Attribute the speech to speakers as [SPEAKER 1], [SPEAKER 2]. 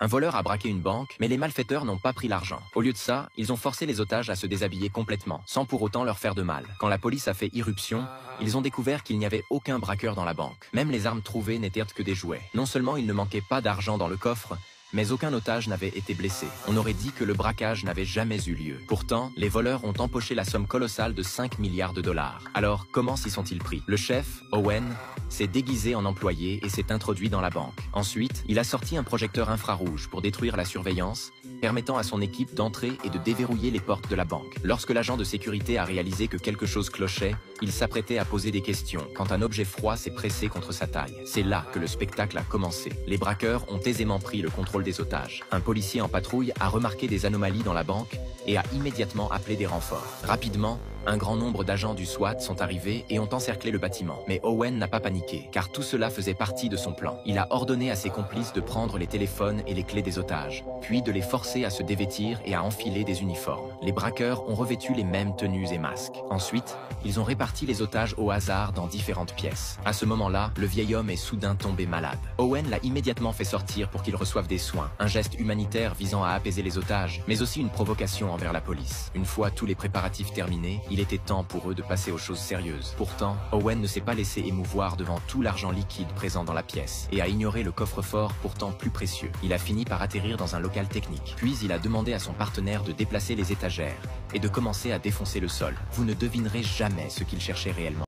[SPEAKER 1] Un voleur a braqué une banque, mais les malfaiteurs n'ont pas pris l'argent. Au lieu de ça, ils ont forcé les otages à se déshabiller complètement, sans pour autant leur faire de mal. Quand la police a fait irruption, ils ont découvert qu'il n'y avait aucun braqueur dans la banque. Même les armes trouvées n'étaient que des jouets. Non seulement il ne manquait pas d'argent dans le coffre, mais aucun otage n'avait été blessé. On aurait dit que le braquage n'avait jamais eu lieu. Pourtant, les voleurs ont empoché la somme colossale de 5 milliards de dollars. Alors, comment s'y sont-ils pris? Le chef, Owen, s'est déguisé en employé et s'est introduit dans la banque. Ensuite, il a sorti un projecteur infrarouge pour détruire la surveillance, permettant à son équipe d'entrer et de déverrouiller les portes de la banque. Lorsque l'agent de sécurité a réalisé que quelque chose clochait, il s'apprêtait à poser des questions quand un objet froid s'est pressé contre sa taille. C'est là que le spectacle a commencé. Les braqueurs ont aisément pris le contrôle des otages. Un policier en patrouille a remarqué des anomalies dans la banque et a immédiatement appelé des renforts. Rapidement, un grand nombre d'agents du SWAT sont arrivés et ont encerclé le bâtiment. Mais Owen n'a pas paniqué, car tout cela faisait partie de son plan. Il a ordonné à ses complices de prendre les téléphones et les clés des otages, puis de les forcer à se dévêtir et à enfiler des uniformes. Les braqueurs ont revêtu les mêmes tenues et masques. Ensuite, ils ont réparti les otages au hasard dans différentes pièces. À ce moment-là, le vieil homme est soudain tombé malade. Owen l'a immédiatement fait sortir pour qu'il reçoive des soins, un geste humanitaire visant à apaiser les otages, mais aussi une provocation envers la police. Une fois tous les préparatifs terminés, il était temps pour eux de passer aux choses sérieuses. Pourtant, Owen ne s'est pas laissé émouvoir devant tout l'argent liquide présent dans la pièce et a ignoré le coffre-fort pourtant plus précieux. Il a fini par atterrir dans un local technique. Puis il a demandé à son partenaire de déplacer les étagères et de commencer à défoncer le sol. Vous ne devinerez jamais ce qu'il cherchait réellement.